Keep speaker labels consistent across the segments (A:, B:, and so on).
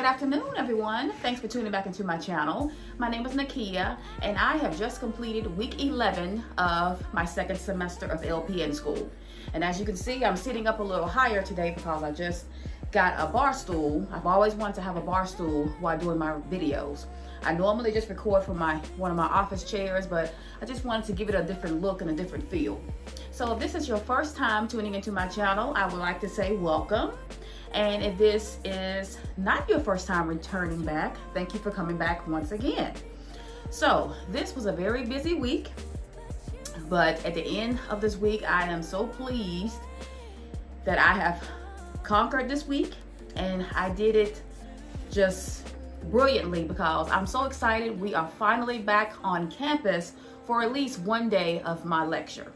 A: Good afternoon, everyone. Thanks for tuning back into my channel. My name is Nakia, and I have just completed week 11 of my second semester of LPN school. And as you can see, I'm sitting up a little higher today because I just got a bar stool. I've always wanted to have a bar stool while doing my videos. I normally just record from one of my office chairs, but I just wanted to give it a different look and a different feel. So if this is your first time tuning into my channel, I would like to say welcome. And if this is not your first time returning back, thank you for coming back once again. So this was a very busy week, but at the end of this week, I am so pleased that I have conquered this week, and I did it just brilliantly because I'm so excited. We are finally back on campus for at least one day of my lecture.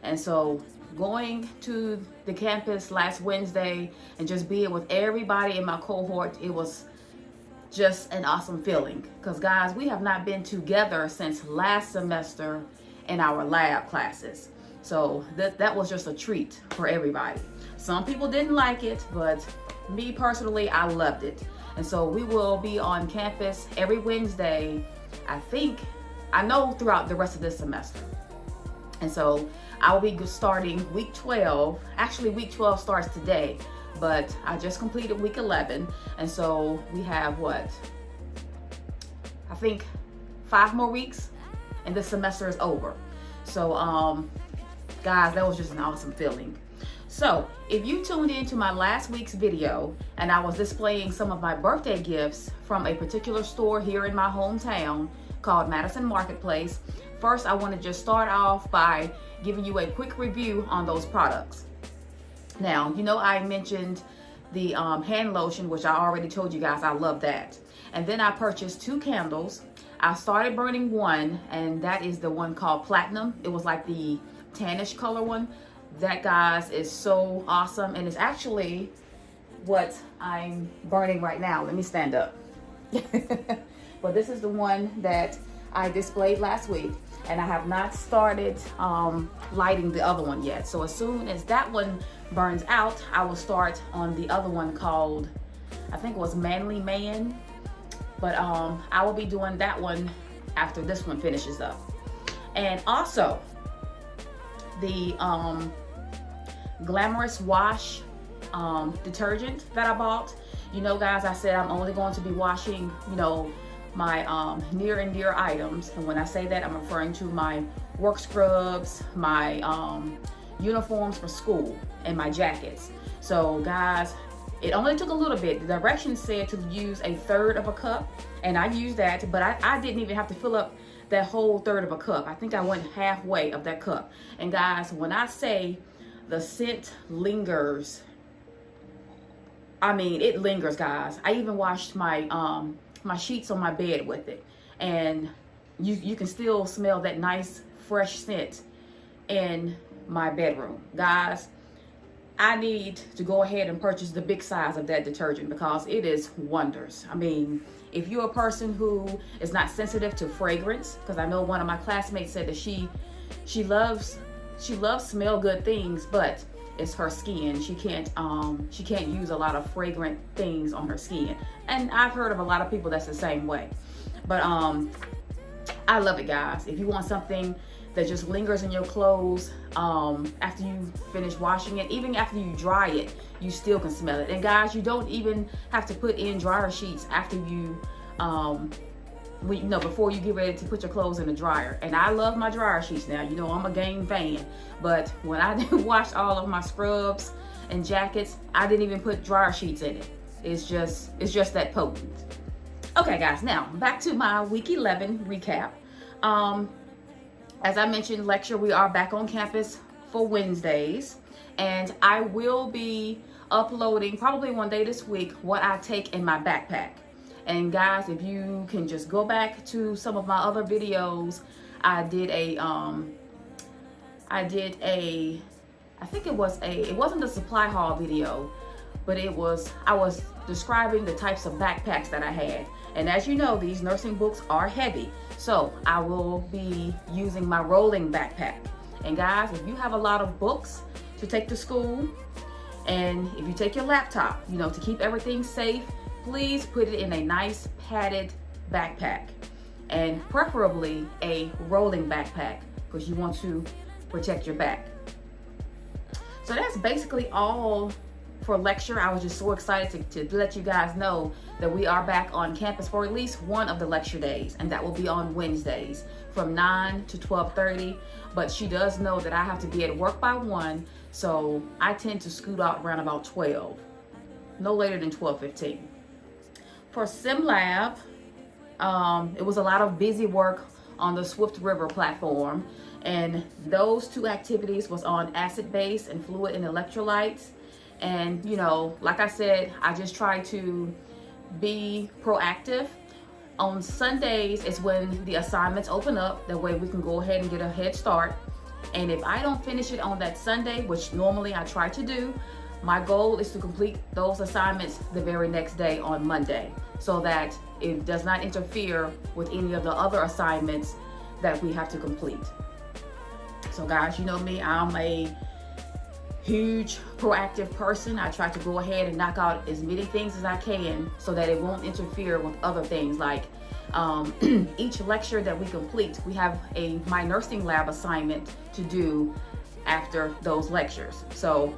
A: And so going to the campus last Wednesday and just being with everybody in my cohort, it was just an awesome feeling. Because guys, we have not been together since last semester in our lab classes. So that was just a treat for everybody. Some people didn't like it, but me personally, I loved it. And so we will be on campus every Wednesday, I know throughout the rest of this semester. And so I will be starting week 12. Actually, week 12 starts today, but I just completed week 11. And so we have what? I think 5 more weeks and the semester is over. So guys, that was just an awesome feeling. So if you tuned into my last week's video and I was displaying some of my birthday gifts from a particular store here in my hometown called Madison Marketplace, first I want to just start off by giving you a quick review on those products. Now, you know I mentioned the hand lotion, which I already told you guys I love that. And then I purchased 2 candles. I started burning one, and that is the one called Platinum. It was like the tannish color one. That, guys, is so awesome, and it's actually what I'm burning right now. Let me stand up. But this is the one that I displayed last week, and I have not started lighting the other one yet. So as soon as that one burns out, I will start on the other one called, I think it was Manly Man. But I will be doing that one after this one finishes up. And also the Glamorous Wash detergent that I bought. You know, guys, I said I'm only going to be washing, you know, my near and dear items. And when I say that, I'm referring to my work scrubs, my uniforms for school, and my jackets. So guys, it only took a little bit. The directions said to use 1/3 of a cup, and I used that, but I didn't even have to fill up that whole 1/3 of a cup. I think I went halfway of that cup. And guys, when I say the scent lingers, I mean, it lingers, guys. I even washed my my sheets on my bed with it, and you can still smell that nice fresh scent in my bedroom. Guys, I need to go ahead and purchase the big size of that detergent because it is wonders. I mean, if you're a person who is not sensitive to fragrance, because I know one of my classmates said that she loves smell good things, but it's her skin. She can't use a lot of fragrant things on her skin. And I've heard of a lot of people that's the same way. But I love it, guys. If you want something that just lingers in your clothes after you finish washing it, even after you dry it, you still can smell it. And guys, you don't even have to put in dryer sheets after you before you get ready to put your clothes in the dryer. And I love my dryer sheets now. You know, I'm a game fan. But when I washed all of my scrubs and jackets, I didn't even put dryer sheets in it. It's just that potent. Okay, guys, now back to my week 11 recap. As I mentioned, lecture, we are back on campus for Wednesdays, and I will be uploading probably one day this week what I take in my backpack. And guys, if you can just go back to some of my other videos, I did a I think it wasn't a supply haul video, but I was describing the types of backpacks that I had. And as you know, these nursing books are heavy. So I will be using my rolling backpack. And guys, if you have a lot of books to take to school, and if you take your laptop, you know, to keep everything safe, please put it in a nice padded backpack, and preferably a rolling backpack, because you want to protect your back. So that's basically all for lecture. I was just so excited to let you guys know that we are back on campus for at least one of the lecture days, and that will be on Wednesdays from 9 to 12:30. But she does know that I have to be at work by 1, so I tend to scoot out around about 12, no later than 12:15. For SimLab, it was a lot of busy work on the Swift River platform, and those 2 activities was on acid base and fluid and electrolytes. And you know, like I said, I just try to be proactive. On Sundays is when the assignments open up, that way we can go ahead and get a head start. And if I don't finish it on that Sunday, which normally I try to do, my goal is to complete those assignments the very next day on Monday, so that it does not interfere with any of the other assignments that we have to complete. So guys, you know me, I'm a huge proactive person. I try to go ahead and knock out as many things as I can so that it won't interfere with other things. Like each lecture that we complete, we have my nursing lab assignment to do after those lectures. So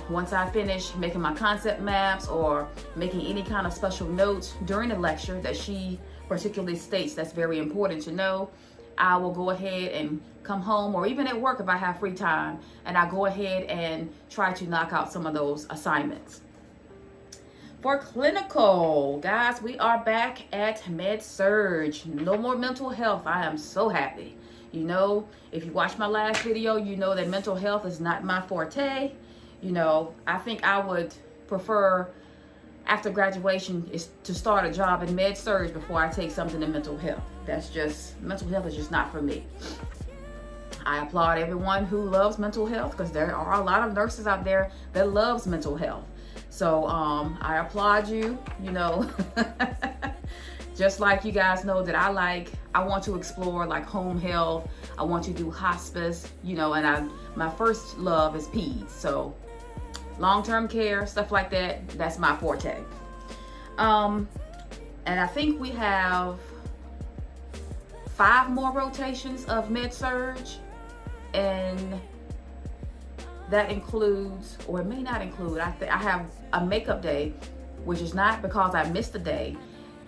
A: once I finish making my concept maps or making any kind of special notes during the lecture that she particularly states that's very important to know, I will go ahead and come home, or even at work if I have free time, and I go ahead and try to knock out some of those assignments. For clinical, guys, we are back at Med-Surg. No more mental health. I am so happy. You know, if you watched my last video, you know that mental health is not my forte. You know, I think I would prefer after graduation is to start a job in Med-Surg before I take something in mental health. Mental health is just not for me. I applaud everyone who loves mental health, because there are a lot of nurses out there that loves mental health. So I applaud you, you know, just like you guys know that I want to explore like home health. I want to do hospice, you know, and my first love is peds. So long-term care, stuff like that, that's my forte. And I think we have 5 more rotations of Med-Surg, and that includes, or it may not include, I have a makeup day, which is not because I missed a day.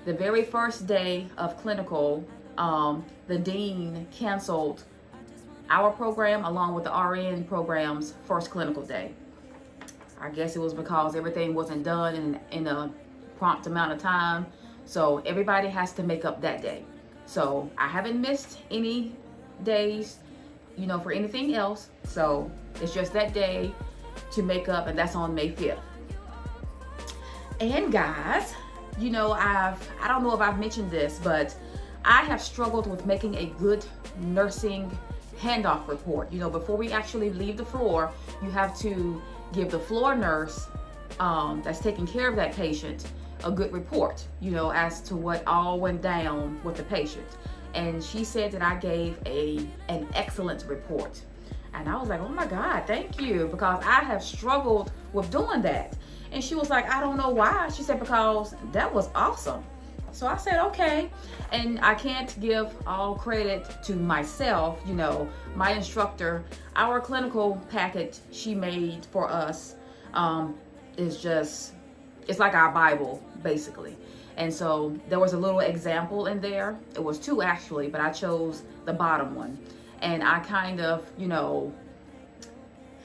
A: The very first day of clinical, the dean canceled our program along with the RN program's first clinical day. I guess it was because everything wasn't done in a prompt amount of time. So everybody has to make up that day. So I haven't missed any days, you know, for anything else. So it's just that day to make up, and that's on May 5th. And guys, you know, I don't know if I've mentioned this, but I have struggled with making a good nursing handoff report. You know, before we actually leave the floor, you have to give the floor nurse that's taking care of that patient a good report, you know, as to what all went down with the patient. And she said that I gave an excellent report. And I was like, oh my God, thank you, because I have struggled with doing that. And she was like, I don't know why. She said, because that was awesome. So I said, okay. And I can't give all credit to myself, you know, my instructor. Our clinical packet she made for us is just, it's like our Bible, basically. And so there was a little example in there. It was 2 actually, but I chose the bottom one. And I kind of, you know,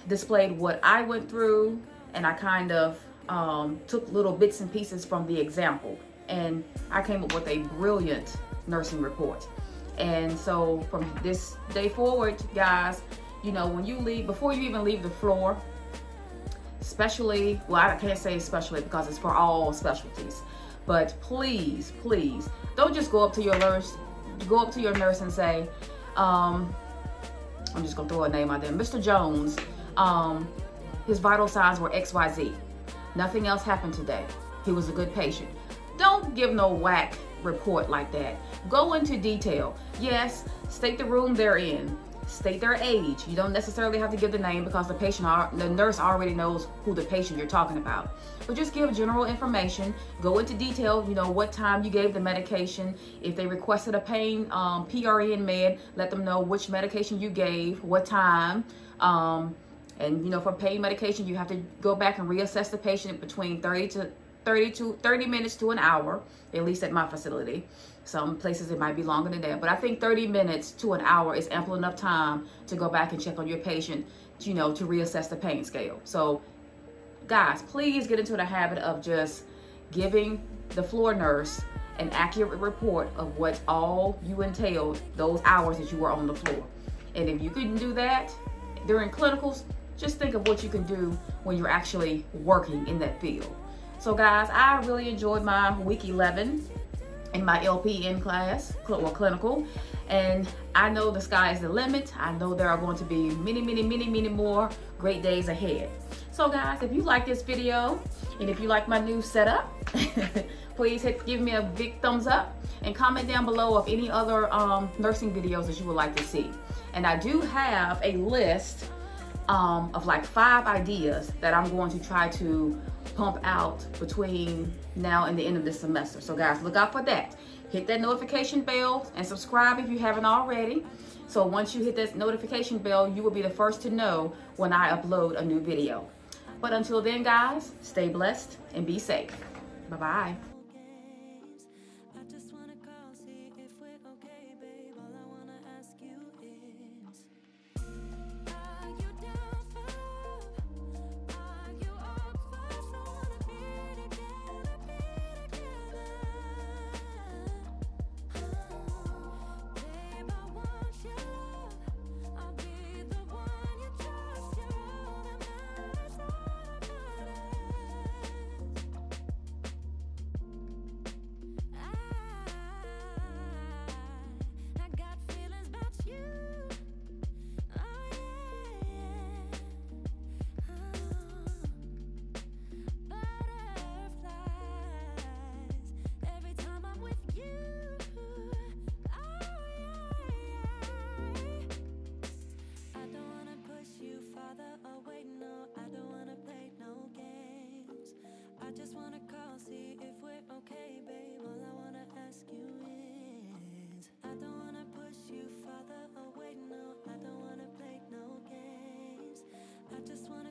A: displayed what I went through, and I kind of took little bits and pieces from the example. And I came up with a brilliant nursing report. And so from this day forward, guys, you know, when you leave, before you even leave the floor, especially, well, I can't say especially because it's for all specialties, but please, please don't just go up to your nurse, and say, I'm just gonna throw a name out there, Mr. Jones, his vital signs were XYZ. Nothing else happened today. He was a good patient. Don't give no whack report like that. Go into detail. Yes, state the room they're in. State their age. You don't necessarily have to give the name because the nurse already knows who the patient you're talking about. But just give general information. Go into detail, what time you gave the medication. If they requested a pain PRN med, let them know which medication you gave, what time. And for pain medication, you have to go back and reassess the patient between 30 minutes to an hour, at least at my facility. Some places it might be longer than that, but I think 30 minutes to an hour is ample enough time to go back and check on your patient, to reassess the pain scale. So guys, please get into the habit of just giving the floor nurse an accurate report of what all you entailed those hours that you were on the floor. And if you couldn't do that during clinicals, just think of what you can do when you're actually working in that field. So guys, I really enjoyed my week 11 in my LPN class, or clinical, and I know the sky is the limit. I know there are going to be many, many, many, many more great days ahead. So guys, if you like this video, and if you like my new setup, please give me a big thumbs up, and comment down below of any other nursing videos that you would like to see. And I do have a list of like 5 ideas that I'm going to try to pump out between now and the end of this semester. So guys, look out for that. Hit that notification bell and subscribe if you haven't already. So once you hit that notification bell, you will be the first to know when I upload a new video. But until then guys, stay blessed and be safe. Bye-bye.
B: I just wanna call, see if we're okay, babe. All I wanna ask you is, I don't wanna push you farther away, no. I don't wanna play no games. I just wanna